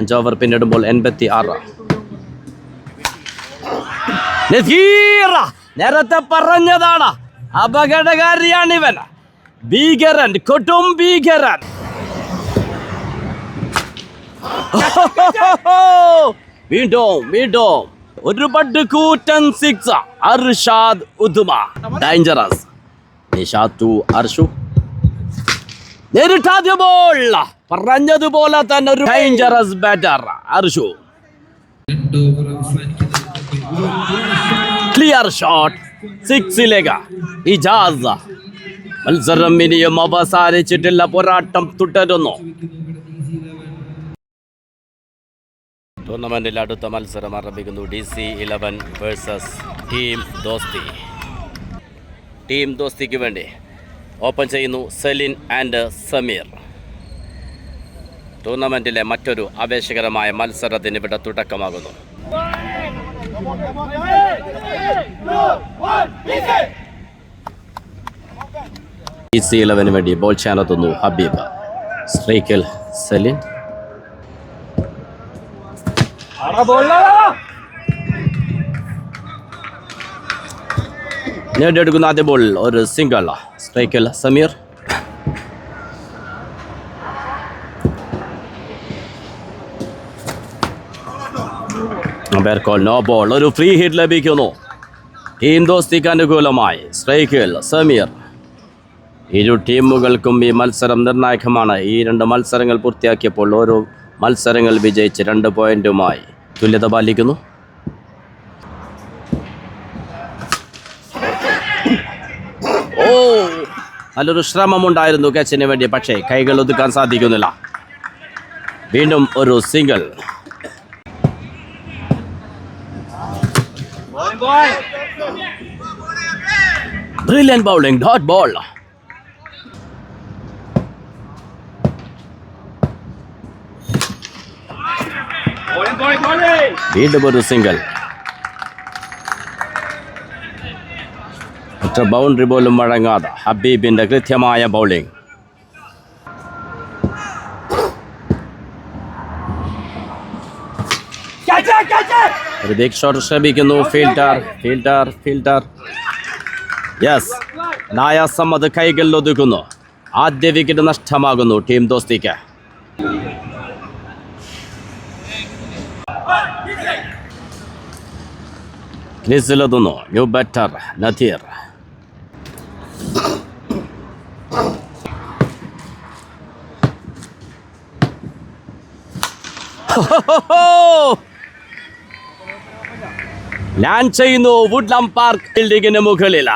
5 over പിന്നിടുമ്പോൾ 86. നസീർ നേരത്തെ പറഞ്ഞതാണ്, അപകടകാരിയാണിവൻ, ഭീകരൻ, കൊടും ഭീകരൻ. വീണ്ടും ഒരു പട്ട് കൂറ്റൻ 6. അർഷാദ് ഉദ്മ ഡേഞ്ചറസ്. നിഷാദ് ടു അർഷു. നേരിട്ടാദ്യ ബോൾ, പറഞ്ഞതുപോലെ തന്നെ ഒരു dangerous batter Arshu. Clear shot 6ലേക്ക് ഇജാസ്. മത്സരം ഇനിയും അവസാനിച്ചിട്ടില്ല, പോരാട്ടം തുടരുന്നു. ടൂർണമെന്റിൽ അടുത്ത മത്സരം ആരംഭിക്കുന്നു. DC-11 വേഴ്സസ് ടീം ദോസ്തിക്ക് വേണ്ടി ഓപ്പൺ ചെയ്യുന്നു സലിൻ ആൻഡ് സമീർ. ടൂർണമെന്റിലെ മറ്റൊരു ആവേശകരമായ മത്സരത്തിന് ഇവിടെ തുടക്കമാകുന്നു. DC-11 വേണ്ടി ബോൾ ചാനെത്തുന്നു ഹബീബ്. സ്ട്രൈക്കിൽ സലിൻ. നേടിയെടുക്കുന്ന ആദ്യ ബോൾ ഒരു സിംഗിൾ. സ്ട്രൈക്കിൽ സമീർ. No ball. ഒരു ഫ്രീ ഹിറ്റ് ലഭിക്കുന്നു ടീം ദോസ്തിക്ക് അനുകൂലമായി. സ്ട്രൈക്കിൽ സമീർ. ഇരു ടീമുകൾക്കും ഈ മത്സരം നിർണായകമാണ്. ഈ 2 മത്സരങ്ങൾ പൂർത്തിയാക്കിയപ്പോൾ ഓരോ മത്സരങ്ങൾ വിജയിച്ച് 2 പോയിന്റുമായി തുല്യത പാലിക്കുന്നു. നല്ലൊരു ശ്രമമുണ്ടായിരുന്നു ക്യാച്ചിന് വേണ്ടി, പക്ഷേ കൈകൾ ഒതുക്കാൻ സാധിക്കുന്നില്ല. വീണ്ടും ഒരു single. Brilliant bowling, dot ball. വീണ്ടും ഒരു സിംഗിൾ. ഒറ്റ ബൗണ്ടറി പോലും വഴങ്ങാതെ ഹബീബിന്റെ കൃത്യമായ ബൗളിംഗ്. ഒരു ബിഗ് ഷോട്ട് ശ്രമിക്കുന്നു. ഫീൽഡർ. യെസ്, നായാസം അത് കൈകളിൽ ഒതുക്കുന്നു. ആദ്യ വിക്കറ്റ് നഷ്ടമാകുന്നു ടീം ദോസ്തിക്ക്. ക്രീസിലെത്തുന്നു ന്യൂ ബാറ്റർ നദീർ. ലാൻഡ് ചെയ്യുന്നു വുഡ്ലം പാർക്ക് ബിൽഡിങ്ങിന് മുകളിൽ.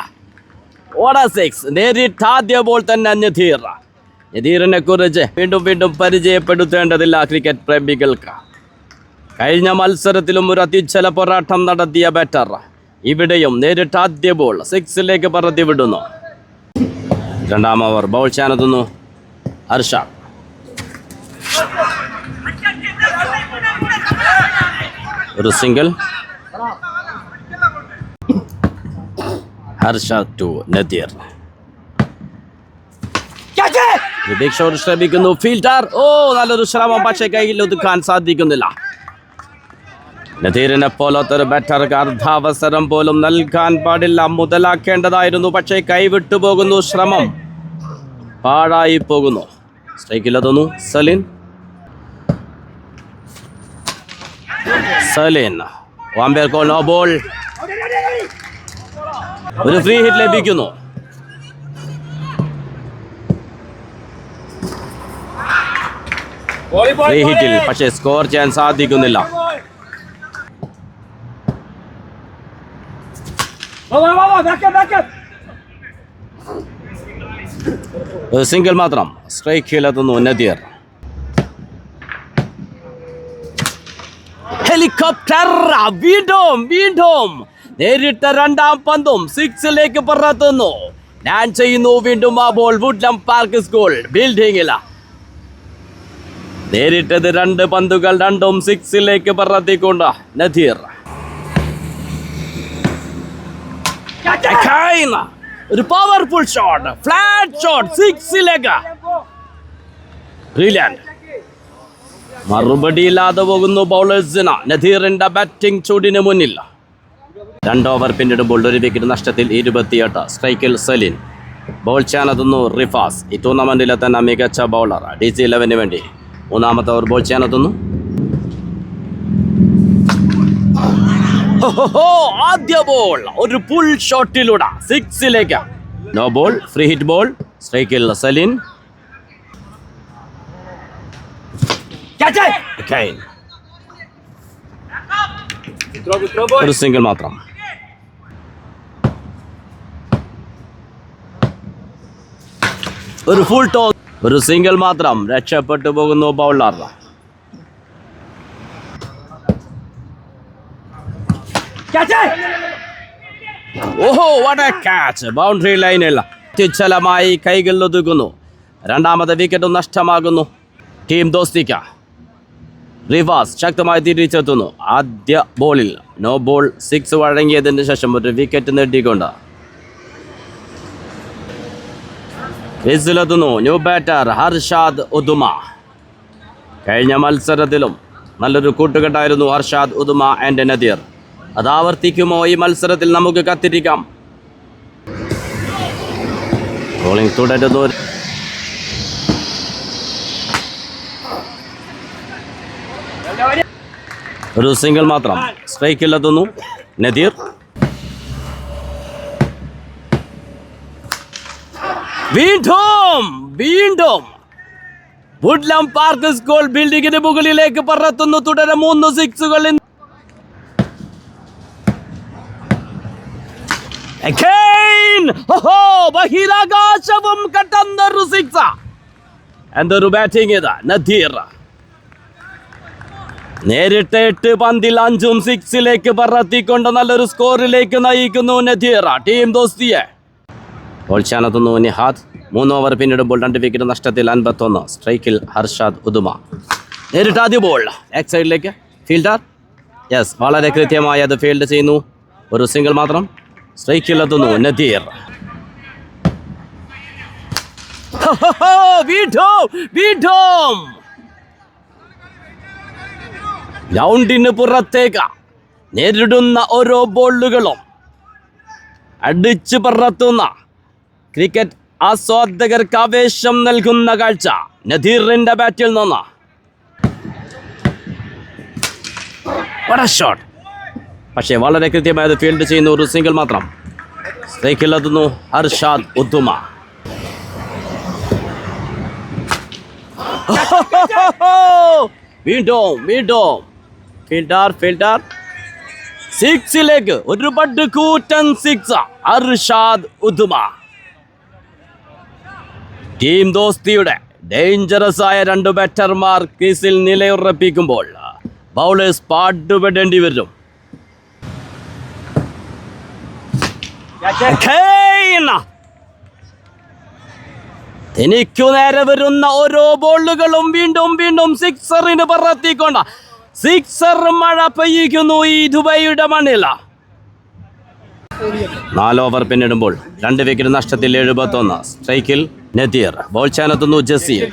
6. നേരിട്ട് ആദ്യ ബോൾ തന്നെ നദീറിനെ കുറിച്ച് വീണ്ടും പരിചയപ്പെടുത്തേണ്ടതില്ല ക്രിക്കറ്റ് പ്രേമികൾക്ക്. കഴിഞ്ഞ മത്സരത്തിലും ഒരു അത്യുജ്വല പോരാട്ടം നടത്തിയ ബാറ്റർ ഇവിടെയും നേരിട്ട് ആദ്യ ബോൾ 6ലേക്ക് പറത്തി വിടുന്നു. 2ാം ഓവർ ബോൾ ചാനെത്തുന്നു അർഷാദ്. ഒരു single. Arshad to Nadeer. Big shot ശ്രമിക്കുന്നു ഫീൽഡർ. നല്ലൊരു ശ്രമം, പക്ഷേ കൈയിൽ ഒതുക്കാൻ സാധിക്കുന്നില്ല. നദീറിനെ പോലത്തൊരു ബാറ്റർക്ക് അർദ്ധാവസരം പോലും നൽകാൻ പാടില്ല, മുതലാക്കേണ്ടതായിരുന്നു. പക്ഷേ കൈവിട്ടു പോകുന്നു, ശ്രമം പാഴായി പോകുന്നു. സ്ട്രൈക്കിലെത്തുന്നു Salin. Umpire call, no ball. ഒരു ഫ്രീ ഹിറ്റ് ലഭിക്കുന്നു. ഫ്രീ ഹിറ്റിൽ പക്ഷേ സ്കോർ ചെയ്യാൻ സാധിക്കുന്നില്ല. ഒരു സിംഗിൾ മാത്രം. സ്ട്രൈക്കിലെത്തുന്നു നദീർ. ഹെലികോപ്റ്റർ വീണ്ടും നേരിട്ട 2ാം പന്തും 6ലേക്ക് പറത്തുന്നു. ലാൻഡ് ചെയ്യുന്നു വീണ്ടും ആ ബോൾ വുഡ്ലം പാർക്ക് സ്കൂൾ ബിൽഡിംഗില. നേരിട്ടത് 2 പന്തുകൾ, 2ഉം 6ലേക്ക് പറത്തിക്കൊണ്ട് നദീർ. ഒരു പവർഫുൾ ഷോട്ട്, ഫ്ലാറ്റ് ഷോട്ട് 6ലേക്ക്. ബ്രില്യന്റ്. മറുപടിയില്ലാതെ പോകുന്നു ബൗളേഴ്സിന്. നദീറിന്റെ ബാറ്റിംഗ് ചൂടിന് മുന്നിൽ. 2 ഓവർ പിന്നിടുമ്പോൾ 1 വിക്കറ്റ് നഷ്ടത്തിൽ 28. സ്ട്രൈക്കിൽ സലീൻ. ബോൾ ചെയ്യാനെത്തുന്നു റിഫാസ്. ഈ ടൂർണമെന്റിലെ തന്നെ മികച്ച ബൗളർ. DC11 വേണ്ടി 3-ാമത്തെ ഓവർ ബോൾ ചെയ്യാനെത്തുന്നു. ആദ്യ ബോൾ ഒരു പുൾ ഷോട്ടിലൂടെ 6ലേക്ക്. No ball, free hit ball. സ്ട്രൈക്കിൽ സലീൻ. ഒരു സിംഗിൾ മാത്രം. ഒരു ഫുൾ ടോസ്, ഒരു സിംഗിൾ മാത്രം. രക്ഷപ്പെട്ടു പോകുന്നു ബൗളർ. ഓഹോ, വാട്ട് എ ക്യാച്ച്! ബൗണ്ടറി ലൈനിൽ അത്യുച്ഛലമായി കൈകളിൽ ഒതുക്കുന്നു. 2ാമത്തെ വിക്കറ്റും നഷ്ടമാകുന്നു ടീം ദോസ്തിക്ക്. റിവാസ് ശക്തമായി തിരിച്ചെത്തുന്നു. ആദ്യ ബോളിൽ നോ ബോൾ, 6 വഴങ്ങിയതിന് ശേഷം ഒരു വിക്കറ്റ് നേടിക്കൊണ്ട് ക്രീസിലെത്തുന്നു ന്യൂ ബാറ്റർ ഹർഷാദ് ഉദുമ. കഴിഞ്ഞ മത്സരത്തിലും നല്ലൊരു കൂട്ടുകെട്ടായിരുന്നു ഹർഷാദ് ഉദുമ ആൻഡ് നദീർ. അത് ആവർത്തിക്കുമോ ഈ മത്സരത്തിൽ? നമുക്ക് കാത്തിരിക്കാം. ബോളിംഗ് തുടരുന്നു. ഒരു സിംഗിൾ മാത്രം. സ്ട്രൈക്കിലെത്തുന്നു നദീർ. വീണ്ടും വുഡ്ലം പാർക്ക് സ്കൂൾ ബിൽഡിങ്ങിന് മുകളിലേക്ക് പറത്തുന്നു. തുടരെ 3 സിക്സുകൾ. ബഹിരാകാശവും കടന്നൊരു 6. എന്തൊരു ബാറ്റിംഗ് ഇത്! നദീർ നേരിട്ട് 8 പന്തിൽ 5ഉം 6ലേക്ക് പറത്തിക്കൊണ്ട് നല്ലൊരു സ്കോറിലേക്ക് നയിക്കുന്നു നദീർ ടീം ദോസ്തിയെ. ബോൾ ചെയ്യാനെത്തുന്നു നിഹാദ്. 3 ഓവർ പിന്നിടുമ്പോൾ 2 വിക്കറ്റ് നഷ്ടത്തിൽ 51. സ്ട്രൈക്കിൽ ഹർഷാദ് ഉദുമ. നേരിട്ട് ആദ്യ ബോൾ ലെഗ് സൈഡിലേക്ക്. ഫീൽഡർ വളരെ കൃത്യമായി അത് ഫീൽഡ് ചെയ്യുന്നു. ഒരു സിംഗിൾ മാത്രം. സ്ട്രൈക്കിലെത്തുന്നു നദീർ. വീണ്ടും ഗ്രൗണ്ടിന് പുറത്തേക്ക് നേരിടുന്ന ഓരോ ബോളുകളും അടിച്ചു പറത്തുന്ന ക്രിക്കറ്റ് ആസ്വാദകർക്ക് ആവേശം നൽകുന്ന കാഴ്ച നദീറിന്റെ ബാറ്റിൽ നിന്ന്. ഷോട്ട്, പക്ഷേ വളരെ കൃത്യമായത് ഫീൽഡ് ചെയ്യുന്ന ഒരു സിംഗിൾ മാത്രം. സ്ട്രൈക്കിലെത്തുന്നു ഹർഷാദ് ഉദുമ. വീണ്ടും ഫീൽഡർ 6ലേക്ക് ഒരു പട്ട് കൂറ്റൻ 6. ഹർഷാദ് ഉദുമ. ടീം ദോസ്തിയുടെ ഡേഞ്ചറസ് ആയ 2 ബാറ്റർമാർ ക്രീസിൽ നിലയുറപ്പിക്കുമ്പോൾ ബൗളേഴ്സ് പാടുപെടേണ്ടി വരും. എനിക്കു നേരെ വരുന്ന ഓരോ ബോളുകളും വീണ്ടും സിക്സറിന് പറത്തിക്കൊണ്ട് സിക്സർ മഴ പെയ്യിക്കുന്നു ഈ ദുബൈയുടെ മണ്ണിൽ. 4 ഓവർ പിന്നിടുമ്പോൾ 2 വിക്കറ്റ് നഷ്ടത്തിൽ 71. സ്ട്രൈക്കിൽ നദീർ. ബോൾ ചെയ്യാനെത്തുന്നു ജസീൽ.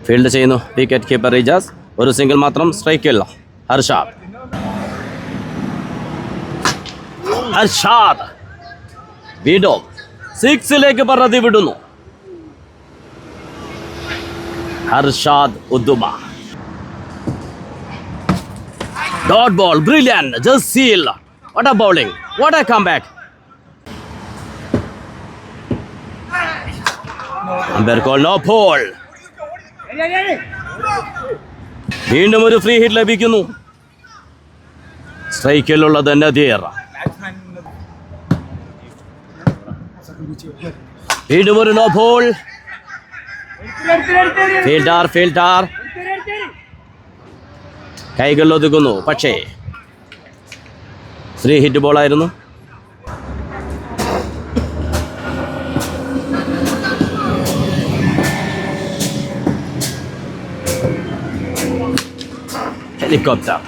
ഫീൽഡ് ചെയ്യുന്നു വിക്കറ്റ് കീപ്പർ റിജാസ്. ഒരു സിംഗിൾ മാത്രം. സ്ട്രൈക്കിൽ ഹർഷാദ്. വീണ്ടും 6ലേക്ക് പറത്തി വിടുന്നു Harshad Uduma. Dot ball, brilliant Jaseel. What a bowling, what a comeback. Umpire call no ball. വീണ്ടും ഒരു ഫ്രീ ഹിറ്റ് ലഭിക്കുന്നു. സ്ട്രൈക്കിലുള്ളത് നദീർ. വീണ്ടും ഒരു നോ ബോൾ. ഫീൽഡർ കൈകളിൽ ഒതുക്കുന്നു. പക്ഷേ ഫ്രീ ഹിറ്റ് ബോളായിരുന്നു. ഹെലികോപ്റ്റർ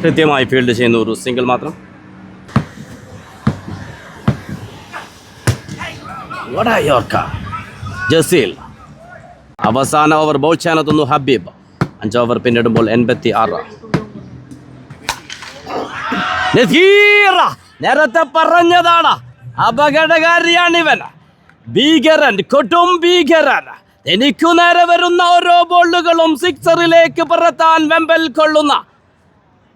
കൃത്യമായി ഫീൽഡ് ചെയ്യുന്ന ഒരു സിംഗിൾ മാത്രം. ജസീൽ. അവസാന ഓവർ ബോൾ ചെയ്യാനെത്തുന്നു ഹബീബ്. 5 ഓവർ പിന്നിടുമ്പോൾ 86. നസീർ നേരത്തെ പറഞ്ഞതാണ്, അപകടകാരിയാണിവൻ. ഭീകരൻ, കൊടും ഭീകരൻ. എനിക്കു നേരെ വരുന്ന ഓരോ ബോളുകളും സിക്സറിലേക്ക് പറത്താൻ വെമ്പൽ കൊള്ളുന്ന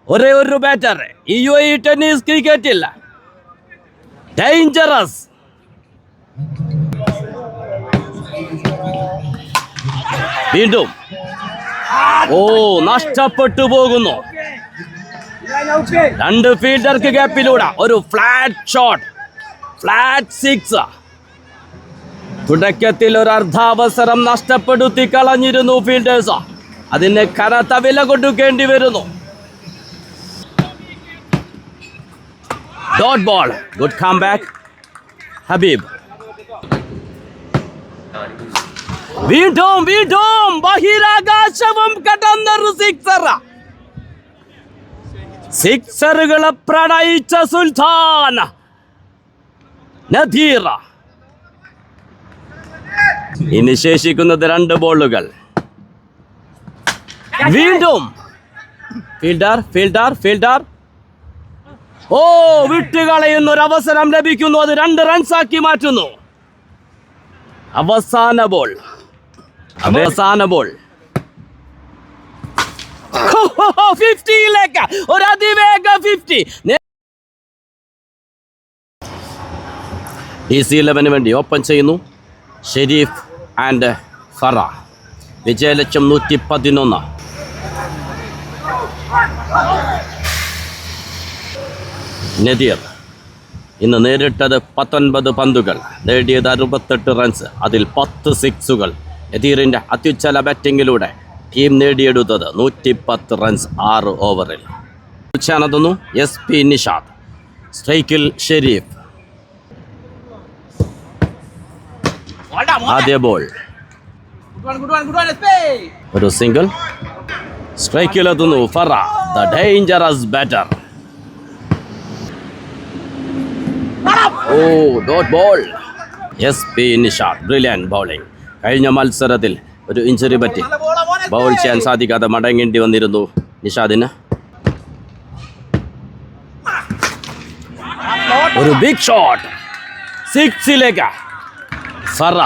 ഒരേ ഒരു ബാറ്റർ ഈ UAE ടെന്നീസ് ക്രിക്കറ്റിൽ. ഡേഞ്ചറസ്. വീണ്ടും നഷ്ടപ്പെട്ടു പോകുന്നു. 2 ഫീൽഡർക്ക് ഗ്യാപ്പിലൂടെ ഒരു ഫ്ലാറ്റ് ഷോട്ട്, ഫ്ലാറ്റ് 6. തുടക്കത്തിൽ ഒരു അർദ്ധാവസരം നഷ്ടപ്പെടുത്തി കളഞ്ഞിരുന്നു ഫീൽഡേഴ്സ്. അതിന് കനത്ത വില കൊടുക്കേണ്ടി വരുന്നു. Dot ball. Good comeback Habeeb. വീണ്ടും വീണ്ടും ബഹിരാകാശവും കടന്നൊരു സിക്സർ. സിക്സറുകളെ പ്രണയിച്ച സുൽത്താൻ നദീർ. ഇനി ശേഷിക്കുന്നത് 2 ബോളുകൾ. വീണ്ടും ഫീൽഡർ ഫീൽഡർ ഫീൽഡർ വിട്ടുകളയുന്ന ഒരു അവസരം ലഭിക്കുന്നു. അത് 2 റൺസാക്കി മാറ്റുന്നു. അവസാന ബോൾ. Oh, 50 ഒരു അതിവേഗ 50. DC11 വേണ്ടി ഓപ്പൺ ചെയ്യുന്നു ഷെരീഫ് ആൻഡ് ഫറ. വിജയലക്ഷ്യം 111. നദീർ ഇന്ന് നേരിട്ടത് 19 പന്തുകൾ, നേടിയത് 68 റൺസ്, അതിൽ 10 സിക്സുകൾ. നദീറിൻ്റെ അത്യുജ്വല ബാറ്റിങ്ങിലൂടെ ടീം നേടിയെടുത്തത് 110 റൺസ് 6 ഓവറിൽ. ഉച്ചാനതുന്നു SP നിഷാദ്. സ്ട്രൈക്കിൽ ഷെരീഫ്. ആദ്യ ബോൾ ഒരു സിംഗിൾ. സ്ട്രൈക്കിലെത്തുന്നു Farah, the dangerous batter. Dot ball. SP Nishad brilliant bowling. കഴിഞ്ഞ മത്സരത്തിൽ ഒരു ഇഞ്ചുറി പറ്റി ബൗൾ ചെയ്യാൻ സാധിക്കാതെ മടങ്ങേണ്ടി വന്നിരുന്നു നിഷാദിന്. ഒരു ബിഗ് ഷോട്ട് 6 ഫറ.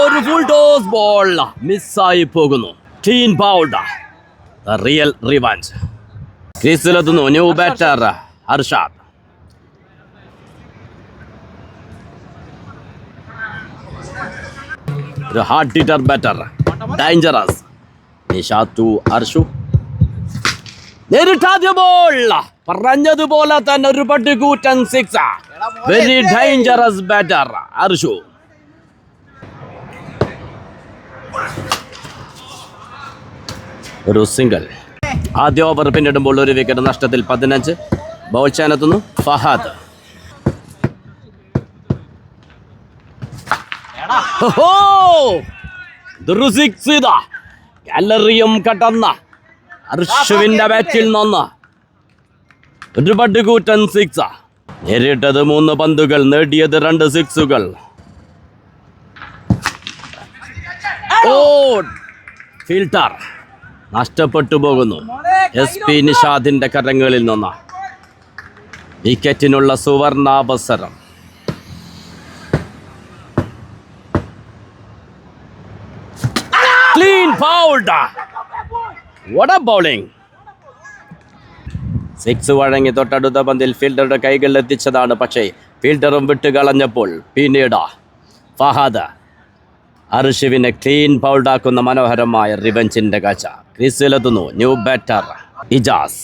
ഒരു ഫുൾ ടോസ് ബോൾ മിസ്സായി പോകുന്നു. Clean bowled. Real revenge. ക്രീസിലെത്തുന്നു ന്യൂ ബാറ്റർ അർഷാദ്. ഒരു hard hitter batter, dangerous. Nishad to Arshu. നേരിട്ടാദ്യ ബോൾ. പറഞ്ഞതുപോലെ തന്നെ ഒരു പട്ടുകൂറ്റൻ 6. Very dangerous batter Arshu. ഒരു സിംഗിൾ. ആദ്യ ഓവർ പിന്നിടുമ്പോൾ ഒരു വിക്കറ്റ് നഷ്ടത്തിൽ 15. ബൗൾ ചെയ്യാനെത്തുന്നു ഫഹദ്. ഗാലറിയും കടന്ന അർഷുവിന്റെ ബാറ്റിൽ നിന്ന് ഒരു പട്ടുകൂറ്റൻ 6. നേരിട്ടത് 3 പന്തുകൾ, നേടിയത് 2 സിക്സുകൾ. ഫിൽട്ടർ നഷ്ടപ്പെട്ടു പോകുന്നു. SP നിഷാദിന്റെ കരങ്ങളിൽ നിന്ന് വിക്കറ്റിനുള്ള സുവർണാവസരം. Clean bowled. What a bowling. 6 വഴങ്ങി തൊട്ടടുത്ത പന്തിൽ ഫീൽഡറുടെ കൈകളിൽ എത്തിച്ചതാണ്. പക്ഷേ ഫീൽഡറും വിട്ടുകളഞ്ഞപ്പോൾ പിന്നീട് ഫഹദ് അർഷുവിനെ ക്ലീൻ ബൗൾഡാക്കുന്ന മനോഹരമായ റിവഞ്ചിന്റെ കാഴ്ച. ക്രീസിലെത്തുന്നു ന്യൂ ബാറ്റർ ഇജാസ്.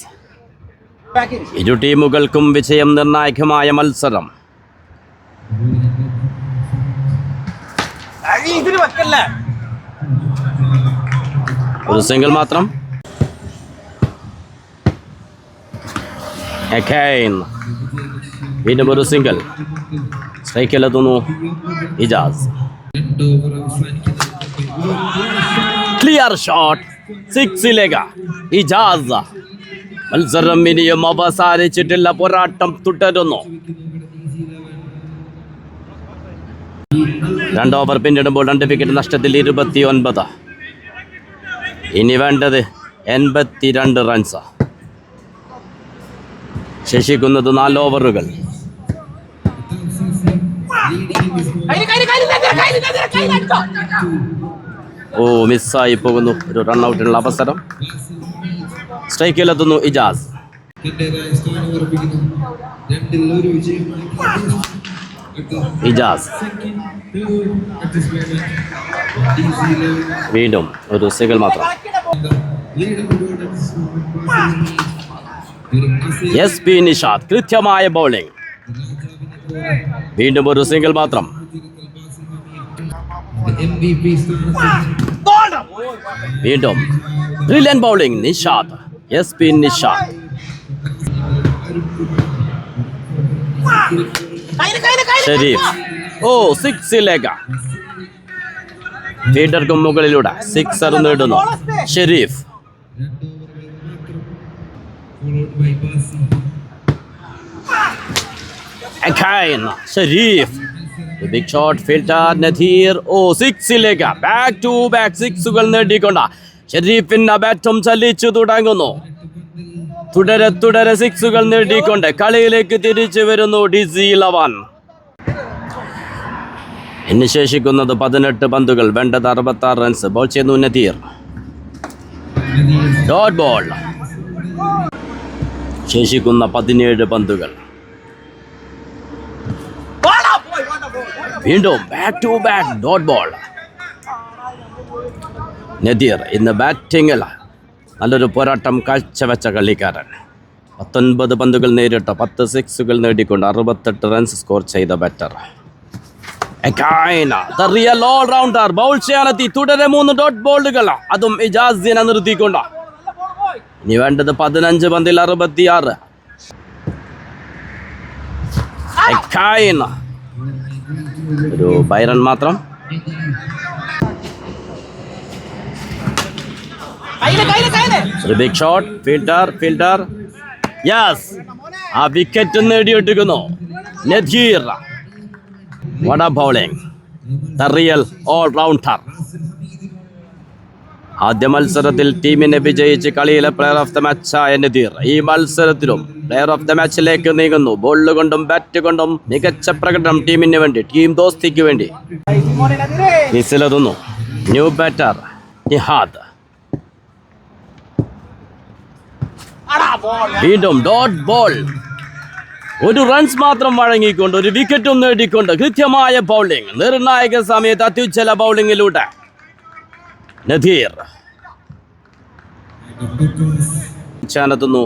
ഇരു ടീമുകൾക്കും വിജയം നിർണായകമായ മത്സരം. ഒരു സിംഗിൾ മാത്രം. വീണ്ടും ഒരു സിംഗിൾ. സ്ട്രൈക്കിലെത്തുന്നു ഇജാസ്. Clear shot 6 Ijas. മത്സരം ഇനിയും അവസാനിച്ചിട്ടില്ല, പോരാട്ടം തുടരുന്നു. 2 ഓവർ പിന്നിടുമ്പോൾ 2 വിക്കറ്റ് നഷ്ടത്തിൽ 29. ഇനി വേണ്ടത് 82 റൺസ്. ശേഷിക്കുന്നത് 4 ഓവറുകൾ. ഓ, മിസ്സായി പോകുന്നു. ഒരു റൺഔട്ടിനുള്ള അവസരം. സ്ട്രൈക്കിലെത്തുന്നു ഇജാസ്. ഇജാസ് വീണ്ടും ഒരു സിംഗിൾ മാത്രം. SP നിഷാദ് കൃത്യമായ ബൗളിംഗ്. വീണ്ടും ഒരു സിംഗിൾ മാത്രം. വീണ്ടും brilliant bowling Nishad. SP Nishad. Shareef. ഓ, 6 ഫീൽഡർക്കും മുകളിലൂടെ 6 നേടുന്നു Shareef. Shareef big shot fielder Nadeer. ഓ, 6 ബാക്ക് ടു ബാക്ക് 6 നേടിക്കൊണ്ട് ഷരീഫിന്റെ ബാറ്റും ചലിച്ചു തുടങ്ങുന്നു. തുടരെ 6 നേടിക്കൊണ്ട് കളിയിലേക്ക് തിരിച്ചു വരുന്നു DC11. ഇനി ശേഷിക്കുന്നത് 18 പന്തുകൾ. വേണ്ടത് 66 റൺസ്. ബോൾ ചെയ്യുന്നു നദീർ. Dot ball. ശേഷിക്കുന്ന 17 പന്തുകൾ. വീണ്ടും back to back dot ball. Nadeer ഇന്ന് ബാറ്റിംഗിൽ നല്ലൊരു പോരാട്ടം കാഴ്ചവെച്ച കളിക്കാരൻ. 19 പന്തുകൾ നേരിട്ട് 10 6 നേടിക്കൊണ്ട് 68 റൺസ് സ്കോർ ചെയ്ത ബാറ്റർ. റിയൽ ഓൾറൗണ്ടർ ബൗൾ ചെയ്യാനെത്തി. തുടരെ 3 ഡോട്ട് ബോളുകൾ, അതും ഇജാസിനെ നിർത്തിക്കൊണ്ട്. ഇനി വേണ്ടത് 15 പന്തിൽ 66. ഒരു ബൈറൺ മാത്രം. ഒരു ബിഗ് ഷോട്ട് ഫീൽഡർ. യെസ്, ആ വിക്കറ്റ് നേടിയെടുക്കുന്നു Nadeer. What a bowling. The real all-rounder. ആദ്യ മത്സരത്തിൽ ടീമിനെ വിജയിച്ച് കളിയിലെ പ്ലെയർ ഓഫ് ദ മാച്ച് ആയ നദീർ ഈ മത്സരത്തിലും പ്ലെയർ ഓഫ് ദ മാച്ചിലേക്ക് നീങ്ങുന്നു. ബോൾ കൊണ്ടും ബാറ്റ് കൊണ്ടും മികച്ച പ്രകടനം ടീമിന് വേണ്ടി, ടീം ദോസ്തിക്ക് വേണ്ടി. മിസിലെത്തുന്നു ന്യൂ ബാറ്റർ നിഹാദ്. വീണ്ടും ഡോട്ട് ബോൾ. ഒരു റൺസ് മാത്രം വഴങ്ങിക്കൊണ്ട് ഒരു വിക്കറ്റും നേടിക്കൊണ്ട് കൃത്യമായ ബൗളിംഗ്. നിർണായക സമയത്ത് അത്യുജ്വല ബൗളിങ്ങിലൂടെ നദീർ. ചാനെത്തുന്നു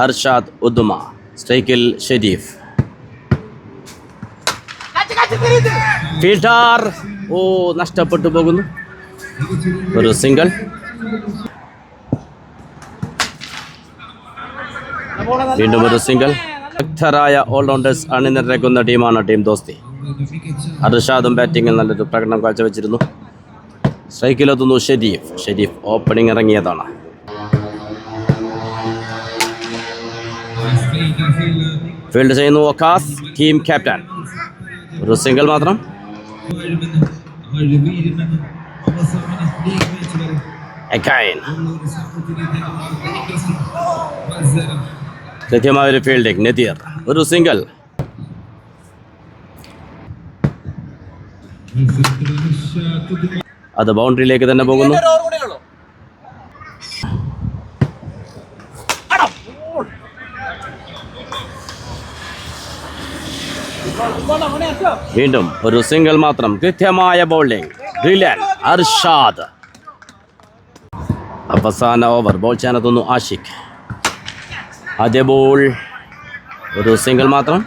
അർഷാദ് ഉദ്ദുമ. സ്ട്രൈക്കിൽ ഷരീഫ്. ഫീൽഡർ. ഓ, നഷ്ടപ്പെട്ടു പോകുന്നു. ഒരു സിംഗിൾ. വീണ്ടും ഒരു സിംഗിൾ. ശക്തരായ ഓൾറൗണ്ടേഴ്സ് അണിനിരക്കുന്ന ടീമാണ് ടീം ദോസ്തി. അർഷാദും ബാറ്റിങ്ങിൽ നല്ലൊരു പ്രകടനം കാഴ്ചവെച്ചിരുന്നു. സ്ട്രൈക്കിലെത്തുന്നു ഷരീഫ് ഓപ്പണിംഗ് ഇറങ്ങിയതാണ്. ഫീൽഡ് ചെയ്യുന്നു വക്കാസ്, ടീം ക്യാപ്റ്റൻ. ഒരു സിംഗിൾ മാത്രം. കൃത്യമായ ഒരു ഫീൽഡിംഗ് നദീർ. ഒരു സിംഗിൾ. അത് ബൗണ്ടറിയിലേക്ക് തന്നെ പോകുന്നു. വീണ്ടും ഒരു സിംഗിൾ മാത്രം. കൃത്യമായ ബൗളിംഗ്. ബ്രില്യൻ അർഷാദ്. അവസാന ഓവർ. ബോൾ ചെയ്യാനെത്തുന്നു ആഷിഖ്. ആദ്യ ബോൾ. ഒരു സിംഗിൾ മാത്രം.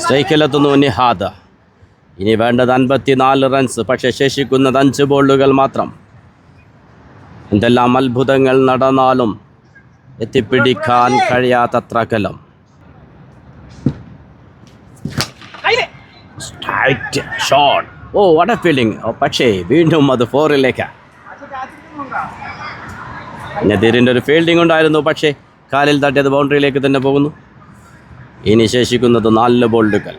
സ്ട്രൈക്കിലെത്തുന്നു നിഹാദ്. ഇനി വേണ്ടത് 54 റൺസ്. പക്ഷേ ശേഷിക്കുന്നത് 5 ബോളുകൾ മാത്രം. എന്തെല്ലാം അത്ഭുതങ്ങൾ നടന്നാലും എത്തിപ്പിടിക്കാൻ കഴിയാത്തത്ര കലം. Strike shot. Oh, what a fielding. പക്ഷേ വീണ്ടും അത് 4-ലേക്ക്. നദീറിൻ്റെ ഒരു ഫീൽഡിംഗ് ഉണ്ടായിരുന്നു, പക്ഷേ കാലിൽ തട്ടിയത് ബൗണ്ടറിയിലേക്ക് തന്നെ പോകുന്നു. ഇനി ശേഷിക്കുന്നത് 4 ബോളുകൾ.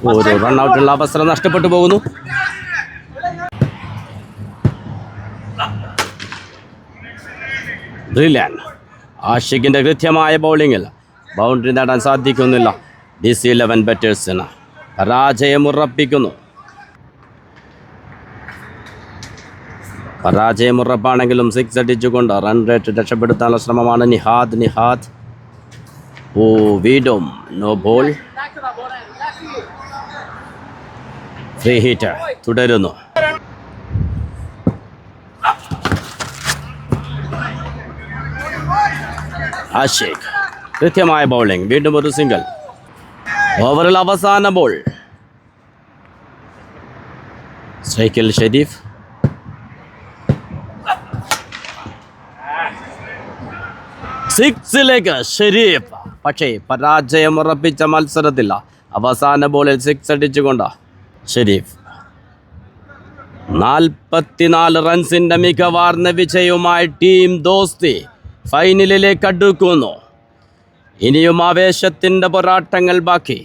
ഒരു റൺഔട്ടുള്ള അവസരം നഷ്ടപ്പെട്ടു പോകുന്നു. ബ്രില്യൻ ആഷിഖിൻ്റെ കൃത്യമായ ബൗളിങ്ങിൽ ബൗണ്ടറി നേടാൻ സാധിക്കുന്നില്ല. DC11 ബാറ്റേഴ്സിന് പരാജയമുറപ്പിക്കുന്നു. പരാജയമുറപ്പാണെങ്കിലും 6 അടിച്ചുകൊണ്ട് റൺ റേറ്റ് രക്ഷപ്പെടുത്താനുള്ള ശ്രമമാണ് നിഹാദ്. ഓ, വീണ്ടും നോ ബോൾ. ഫ്രീ ഹിറ്റ് തുടരുന്നു. ആഷിഖ് കൃത്യമായ ബൗളിംഗ്, വീണ്ടും ഒരു സിംഗിൾ. ഓവറിൽ അവസാന ബോൾ. സ്ട്രൈക്കിൽ ഷെരീഫ്. സിക്സിലേക്ക് ഷെരീഫ്, പക്ഷേ പരാജയമുറപ്പിച്ച മത്സരത്തിൽ അവസാന ബോളിൽ 6 അടിച്ചുകൊണ്ട് ഷെരീഫ് 44 റൺസിൻ്റെ മികവാർന്ന വിജയവുമായി ടീം ദോസ്തി ഫൈനലിലേക്ക് അടുക്കുന്നു. ഇനിയും ആവേശത്തിൻ്റെ പോരാട്ടങ്ങൾ ബാക്കി.